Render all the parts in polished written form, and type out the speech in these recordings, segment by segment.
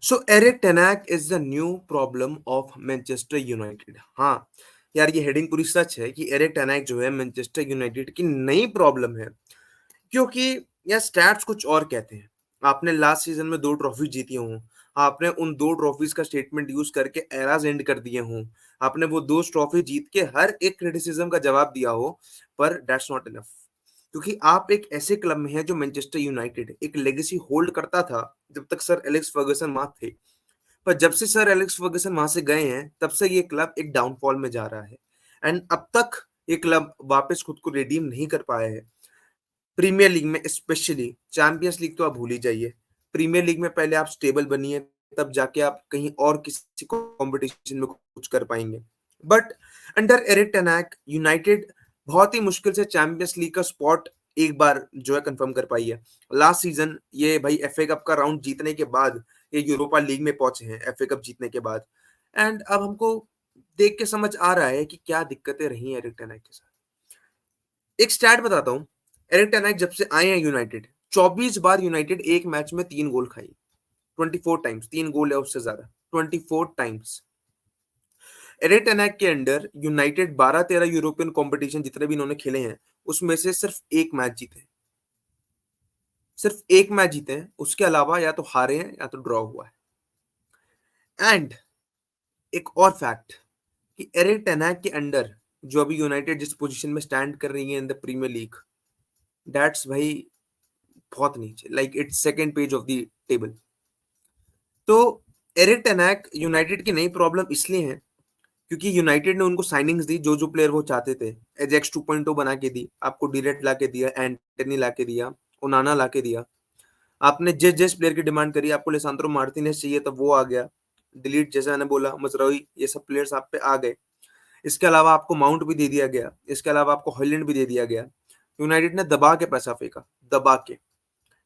So Erik ten Hag is the new problem of Manchester United. हाँ यार, ये heading पूरी सच है कि एरिक टेनाक जो है मैनचेस्टर यूनाइटेड की नई प्रॉब्लम है। क्योंकि यार स्टैट्स कुछ और कहते हैं। आपने लास्ट सीजन में 2 ट्रॉफी जीती हों, आपने उन 2 ट्रॉफीज का स्टेटमेंट यूज करके एराज एंड कर दिए हों, आपने वो 2 ट्रॉफी जीत के हर एक क्रिटिसिज्म का जवाब दिया हो, पर दैट्स नॉट इनफ। क्योंकि आप एक ऐसे क्लब में हैं जो मैनचेस्टर यूनाइटेड एक लेगेसी होल्ड करता था जब तक सर एलेक्स फर्गसन वहां थे। पर जब से सर एलेक्स फर्गसन वहां से गए हैं तब से ये क्लब एक डाउनफॉल में जा रहा है। एंड अब तक ये क्लब वापस खुद को रिडीम नहीं कर पाया है। प्रीमियर लीग में स्पेशली, चैंपियंस लीग तो आप भूल ही जाइए। प्रीमियर लीग में पहले आप स्टेबल बनिए, तब जाके आप कहीं और किसी कंपटीशन में कुछ कर पाएंगे। But under Erik ten Hag United बहुत ही मुश्किल से चैंपियंस लीग का स्पॉट एक बार जो है कंफर्म कर पाई है। लास्ट सीजन ये भाई एफए कप का राउंड जीतने के बाद ये यूरोपा लीग में पहुंचे हैं एफए कप जीतने के बाद। एंड अब हमको देख के समझ आ रहा है कि क्या दिक्कतें रही हैं एरिक टेन हैग के साथ। एक स्टैट बताता हूँ। एरिक टेन हैग जब से आए हैं यूनाइटेड, 24 बार यूनाइटेड एक मैच में 3 गोल खाई। 24 टाइम्स 3 गोल है उससे ज्यादा। 24 टाइम्स। एरिक टेन हैग के अंडर यूनाइटेड 12-13 यूरोपियन कंपटीशन जितने भी इन्होंने खेले हैं उसमें से सिर्फ एक मैच जीते। सिर्फ एक मैच जीते हैं, उसके अलावा या तो हारे हैं या तो ड्रॉ हुआ है। एंड एक और फैक्ट कि एरिक टेन हैग के अंडर जो अभी यूनाइटेड जिस पोजीशन में स्टैंड कर रही है in the Premier League, that's भाई बहुत नीचे, like it's second page of the table. तो एरिक टेन हैग यूनाइटेड की नई प्रॉब्लम इसलिए है क्योंकि यूनाइटेड ने उनको साइनिंग्स दी जो जो प्लेयर वो चाहते थे। एजेक्स 2.0 बना के दी आपको, डीरेट ला के दिया, एंटनी ला के दिया, ओनाना ला के दिया। आपने जिस जिस प्लेयर की डिमांड करी, आपको लेसांद्रो मार्टिनेज चाहिए तब वो आ गया। डिलीट जैसे मैंने बोला, मजराई, ये सब प्लेयर्स आप पे आ गए। इसके अलावा आपको माउंट भी दे दिया गया, इसके अलावा आपको हॉलैंड भी दे दिया गया। यूनाइटेड ने दबा के पैसा फेंका, दबा के।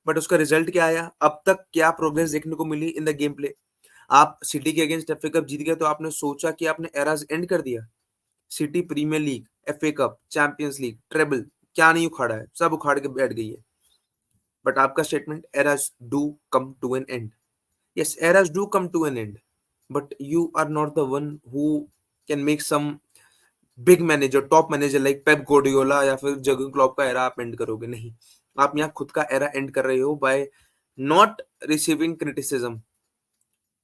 बट उसका रिजल्ट क्या आया? अब तक क्या प्रोग्रेस देखने को मिली इन द गेम प्ले? आप सिटी के अगेंस्ट एफए कप जीत गए तो आपने सोचा कि आपने एराज एंड कर दिया। City Premier League, FA Cup, Champions League, treble, क्या नहीं उखाड़ा है? सब उखाड़ के बैठ गई है। बट आपका statement, eras do come to an end. Yes, eras do come to an end, but you are not the one who can make some big manager, top manager like Pep Guardiola या फिर Jurgen Klopp का era आप and करोगे। नहीं, आप यहाँ खुद का एरा एंड कर रहे हो by not receiving criticism,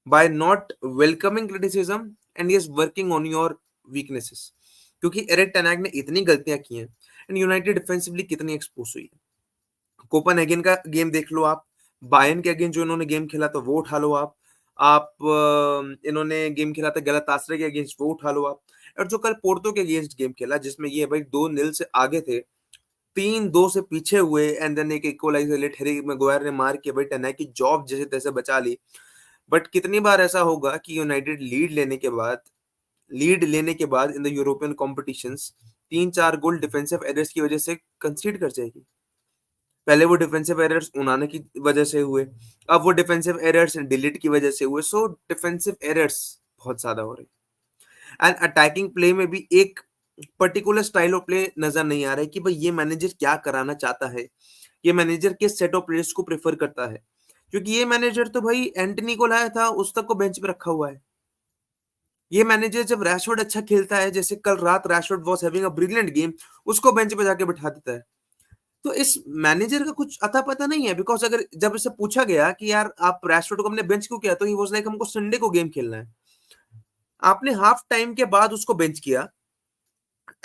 by not welcoming criticism, and yes working on your weaknesses. क्योंकि एरिक टेन हैग ने इतनी गलतियां की हैं एंड यूनाइटेड डिफेंसिवली कितनी एक्सपोज हुई है। कोपेनहेगन का गेम देख लो आप, बायर्न के अगेंस्ट जो इन्होंने गेम खेला था वो उठा लो आप इन्होंने गेम खेला था गलातासरे के अगेंस्ट, वो उठा लो आप। और जो कल पोर्तो के अगेंस्ट गेम खेला जिसमें ये भाई 2-0 से आगे थे, 3-2 से पीछे हुए, एंड देन एक इक्वलाइजर लेट हैरी मैगवायर ने मार के भाई टेन की जॉब जैसे तैसे बचा ली। बट कितनी बार ऐसा होगा कि यूनाइटेड लीड लेने के बाद in the European competitions 3-4 goal defensive errors की वजह से कंसीड कर जाएगी। पहले वो डिफेंसिव एरर्स उनाने की वजह से हुए, अब वो डिफेंसिव एरर्स डिलीट की वजह से हुए। सो डिफेंसिव एरर्स बहुत ज्यादा हो रही। एंड अटैकिंग प्ले में भी एक पर्टिकुलर स्टाइल ऑफ प्ले नजर नहीं आ रहा है कि भाई ये मैनेजर क्या कराना चाहता है, ये मैनेजर किस सेट ऑफ प्लेयर्स को प्रेफर करता है। क्योंकि ये मैनेजर तो भाई एंटनी को लाया था, उस तक को बेंच पे रखा हुआ है। ये मैनेजर जब रैशवर्ड अच्छा खेलता है, जैसे कल रात Rashford was having a brilliant game, उसको बेंच पे जाके बिठा देता है। तो इस मैनेजर का कुछ अता पता नहीं है। बिकॉज अगर जब इससे पूछा गया कि यार आप रैशफोर्ड को हमने बेंच क्यों किया, तो ही वाज लाइक हमको संडे को गेम खेलना है। आपने हाफ टाइम के बाद उसको बेंच किया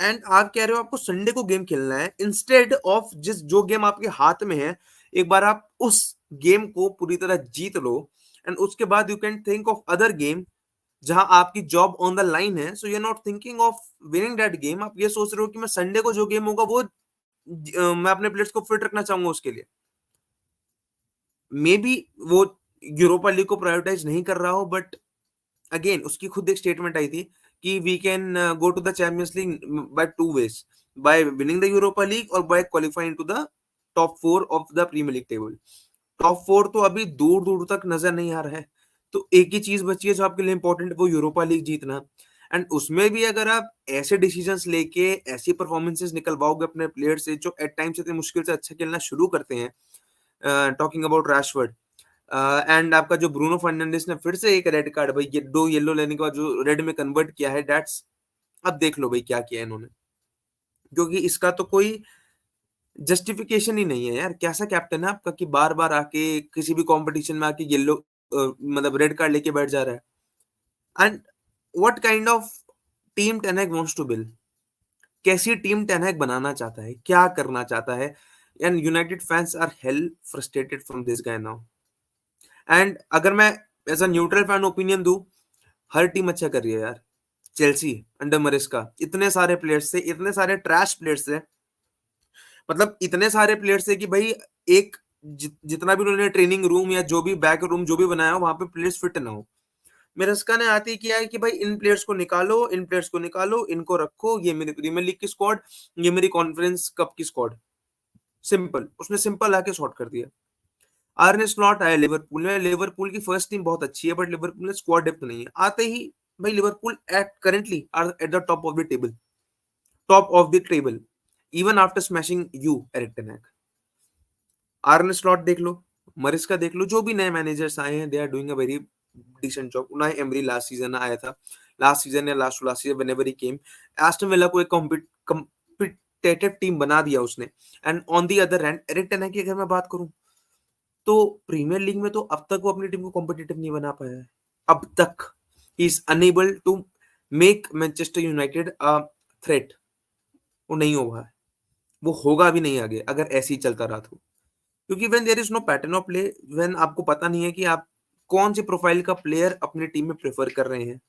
एंड आप कह रहे हो आपको संडे को गेम खेलना है, इंस्टेड ऑफ जिस जो गेम आपके हाथ में है एक बार आप उस गेम को पूरी तरह जीत लो। एंड उसके बाद you can think of other game जहां आपकी जॉब ऑन द लाइन है। So you are not thinking of winning that game. आप ये सोच रहे हो कि मैं संडे को जो गेम होगा वो मैं अपने प्लेयर्स को फिट रखना चाहूंगा उसके लिए। मे बी वो यूरोपा लीग को प्रायोरिटाइज नहीं कर रहा हो, बट अगेन उसकी खुद एक स्टेटमेंट आई थी कि we can go to the Champions League by 2 ways, by winning the Europa League और by qualifying to the top 4 of the Premier League table. Top 4 तो अभी दूर दूर तक नजर नहीं आ रहा है। तो एक ही चीज बची है जो आपके लिए इंपॉर्टेंट, वो यूरोपा लीग जीतना। एंड उसमें भी अगर आप ऐसे डिसीजंस लेके ऐसी परफॉर्मेंसेस निकलवाओगे अपने प्लेयर से जो एट टाइम्स इतनी मुश्किल से अच्छा खेलना शुरू करते हैं, टॉकिंग अबाउट रैशवर्ड, एंड आपका जो ब्रूनो फर्नांडिस ने फिर से एक रेड कार्ड भाई, ये 2 येलो लेने के बाद जो रेड में कन्वर्ट किया है, दैट्स अब देख लो भाई क्या किया है इन्होंने। क्योंकि इसका तो कोई जस्टिफिकेशन ही नहीं है यार। कैसा कैप्टन है आपका कि बार-बार आके किसी भी कॉम्पिटिशन में आके येलो मतलब रेड कार्ड लेके बैठ जा रहा है। And what kind of team ten Hag wants to build? कैसी टीम टेन हैग बनाना चाहता है? क्या करना चाहता है? And United fans are hell frustrated from this guy now. And अगर मैं as a neutral fan opinion दूँ, हर टीम अच्छा कर रही है यार। चेल्सी अंडर मरेस्का इतने सारे प्लेयर्स थे, इतने सारे ट्रैश प्लेयर्स थे, मतलब इतने सारे प्लेयर्स थे कि भाई एक जितना भी उन्होंने ट्रेनिंग रूम या जो भी बैक रूम जो भी बनाया हो, वहां पे प्लेयर्स फिट ना हो। मिरस्का ने आते ही किया है कि भाई इन प्लेयर्स को निकालो, इन प्लेयर्स को निकालो, इनको रखो, ये मेरी प्रीमियर लीग की स्क्वाड, ये मेरी कॉन्फ्रेंस कप की स्क्वाड। सिंपल, उसने सिंपल आके सॉर्ट कर दिया। आर्ने स्लॉट आया लिवरपूल में, लिवरपूल की फर्स्ट टीम बहुत अच्छी है बट लिवरपूल में स्क्वाड डेप्थ नहीं है। आते ही भाई Liverpool at currently are at the top of the table, top of the table, even after smashing you Erik ten Hag. Arne Slot देख लो, मरिस्का देख लो, जो भी नए मैनेजर्स आए हैं, they are doing a very decent job. Unai Emery last season आया था, लास्ट सीजन या last to last season whenever he came, Aston Villa को एक कॉम्पिटिटिव टीम बना दिया उसने। And on the other hand Erik ten Hag की अगर मैं बात करूं, तो प्रीमियर लीग में तो अब तक वो अपनी टीम को कॉम्पिटिटिव नहीं बना पाया है। अब तक he is unable to make Manchester United a threat. वो नहीं होगा, वो होगा भी नहीं आगे अगर ऐसे ही चलता रहा तो। क्योंकि when there is no pattern of play, when आपको पता नहीं है कि आप कौन सी प्रोफाइल का प्लेयर अपनी टीम में प्रेफर कर रहे हैं,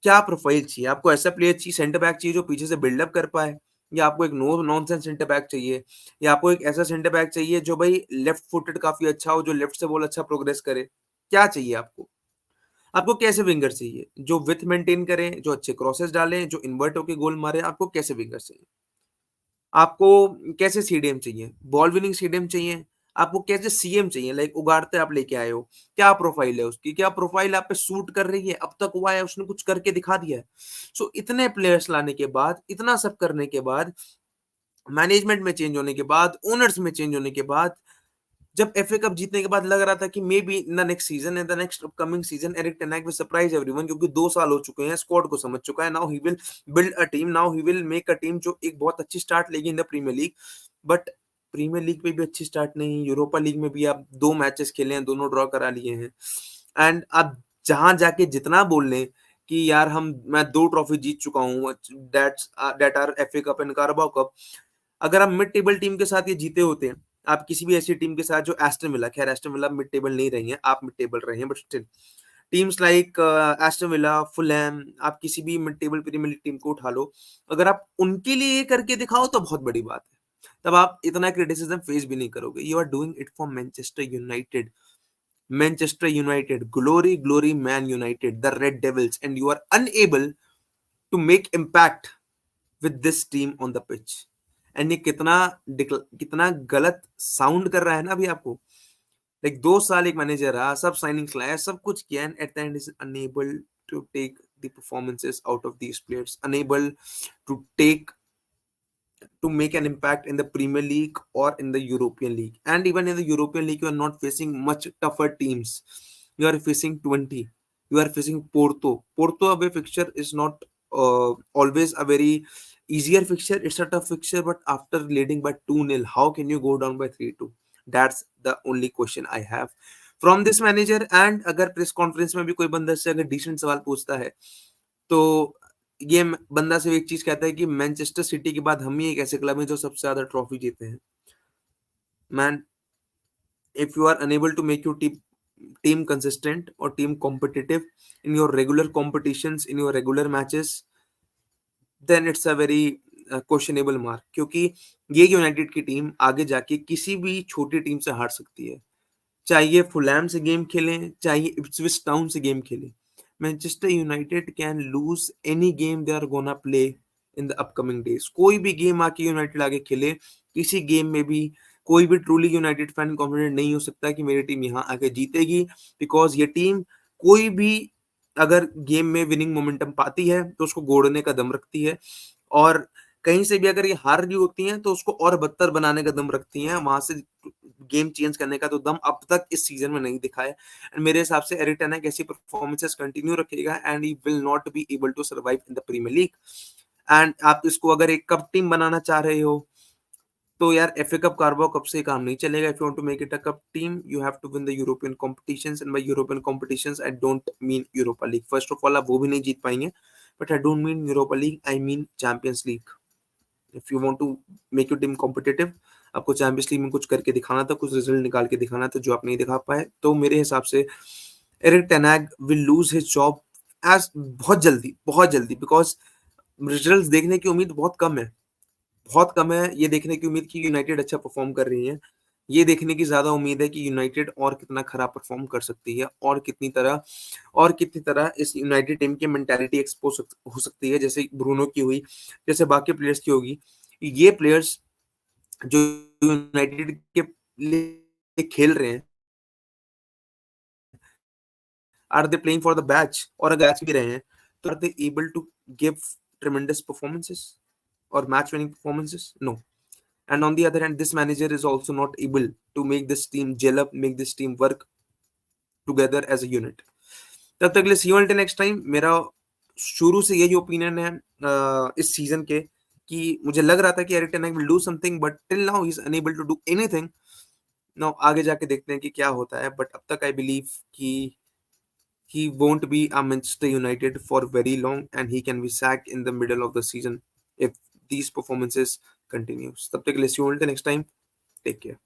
क्या प्रोफाइल चाहिए आपको? ऐसा प्लेयर चाहिए, सेंटर बैक चाहिए जो पीछे से बिल्डअप कर पाए, या आपको एक नो नॉनसेंस सेंटर बैक चाहिए, या आपको एक ऐसा सेंटर बैक चाहिए जो भाई लेफ्ट फुटेड काफी अच्छा हो, जो लेफ्ट से बॉल अच्छा प्रोग्रेस करे? क्या चाहिए आपको? आपको कैसे विंगर चाहिए जो विथ मेंटेन करें, जो अच्छे क्रॉसेस डालें, जो इन्वर्ट होके गोल मारे? आपको कैसे विंगर चाहिए? आपको कैसे सीडीएम चाहिए? बॉल विनिंग सीडीएम चाहिए? आपको कैसे सीएम चाहिए? लाइक उगाड़ते आप लेके आए हो, क्या प्रोफाइल है उसकी? क्या प्रोफाइल आप पे सूट कर रही है? अब तक हुआ है, उसने कुछ करके दिखा दिया है। सो इतने प्लेयर्स लाने के बाद, इतना सब करने के बाद, मैनेजमेंट में चेंज होने के बाद, ओनर्स में चेंज होने के बाद, जब एफए कप जीतने के बाद लग रहा था कि maybe in the next season, in the next upcoming season, Erik ten Hag will surprise everyone, क्योंकि 2 साल हो चुके हैं, स्क्वाड को समझ चुका है। Now he will build a team, now he will make a team जो एक बहुत अच्छी स्टार्ट लेगी in the Premier League. But Premier League में भी अच्छी स्टार्ट नहीं, यूरोपा लीग में भी आप 2 मैचेस खेले हैं, दोनों ड्रॉ करा लिए हैं। एंड आप जहां जाके जितना बोल लें कि यार मैं 2 ट्रॉफी जीत चुका हूँ, that are FA Cup and Carabao Cup. अगर आप मिड टेबल टीम के साथ ये जीते होते हैं, आप किसी भी ऐसी टीम के साथ जो एस्टन विला, खैर एस्टन विला मिड टेबल नहीं रही है, आप मिड टेबल रहे हैं, but still teams like Aston Villa, Fulham, आप किसी भी mid table Premier League team को उठा लो, अगर आप उनके लिए ये करके दिखाओ तो बहुत बड़ी बात है। तब आप इतना क्रिटिसिज्म फेस भी नहीं करोगे। You are doing it for Manchester United, Manchester United, glory glory Man United, the Red Devils, and you are unable to make impact with this team on the pitch. And ये कितना गलत sound कर रहा है ना अभी आपको। Like 2 साल एक मैनेजर रहा, सब साइनिंग्स लाया, सब कुछ किया, and at the end is unable to take the performances out of these players, unable to take to make an impact in the Premier League or in the European League. And even in the European League, you are not facing much tougher teams. You are facing 20. You are facing Porto. Porto away fixture is not always a very easier fixture. It's a tough fixture, but after leading by 2-0, how can you go down by 3-2? That's the only question I have from this manager. And अगर press conference में भी कोई बंदा से अगर decent सवाल पूछता है, तो ये बंदा सिर्फ एक चीज कहता है कि मैनचेस्टर सिटी के बाद हम ही एक ऐसे क्लब हैं जो सबसे ज्यादा ट्रॉफी जीते हैं। Man, if you are unable to make your team consistent or team competitive in your regular competitions, in your regular matches, then it's a very questionable mark. क्योंकि ये यूनाइटेड की टीम आगे जाके किसी भी छोटी टीम से हार सकती है, चाहे ये फुलहैम से गेम खेलें, चाहे ये इप्सविच टाउन से गेम खेलें। Manchester United can lose any game they are gonna play in the upcoming days. कोई भी गेम आके यूनाइटेड आगे खेले, किसी गेम में भी कोई भी ट्रूली यूनाइटेड फैन कॉन्फिडेंट नहीं हो सकता कि मेरी टीम यहाँ आके जीतेगी, बिकॉज ये टीम कोई भी अगर गेम में विनिंग मोमेंटम पाती है तो उसको गोड़ने का दम रखती है। और कहीं से भी अगर ये हार रही होती हैं तो उसको और बदतर बनाने का दम रखती हैं, वहां से गेम चेंज करने का तो दम अब तक इस सीजन में नहीं दिखा है। एंड मेरे हिसाब से एरिक टेन हैग ऐसी परफॉर्मेंसेस कंटिन्यू रखेगा and he will not be able to survive in the Premier League. And आप इसको अगर एक कप टीम बनाना चाह रहे हो तो यार एफए कप कार्बो कप से काम नहीं चलेगा। If you want to make it a cup team you have to win the European competitions, and by European competitions I don't mean Europa League. First of all आप वो भी नहीं जीत पाएंगे, but I don't mean Europa League, I mean Champions League. If you want to make your team competitive, आपको Champions League में कुछ करके दिखाना था, कुछ रिजल्ट निकाल के दिखाना था जो आप नहीं दिखा पाए। तो मेरे हिसाब से Erik ten Hag will lose his job as बहुत जल्दी, बिकॉज रिजल्ट्स देखने की उम्मीद बहुत कम है। ये देखने की उम्मीद कि यूनाइटेड अच्छा परफॉर्म कर रही है, ये देखने की ज्यादा उम्मीद है कि यूनाइटेड और कितना खराब परफॉर्म कर सकती है, और कितनी तरह इस यूनाइटेड टीम की मेंटालिटी एक्सपोज हो सकती है, जैसे ब्रूनो की हुई, जैसे बाकी प्लेयर्स की होगी। ये प्लेयर्स जो यूनाइटेड के लिए खेल रहे हैं, are they playing for the badge, और अगर बैच भी रहे हैं तो are they able to give tremendous performances और match winning performances? No. And on the other hand, this manager is also not able to make this team gel up, make this team work together as a unit. तब तक के लिए see you until next time। मेरा शुरू से यही opinion है इस सीजन के, कि मुझे लग रहा था कि Erik ten Hag will do something, but till now he is unable to do anything. Now आगे जाके देखते हैं कि क्या होता है, बट अब तक आई बिलीव कि he won't be a Manchester United for very long, and he can be sacked in the middle of the season if these performances continues. तब तक के लिए see you until next time, take care.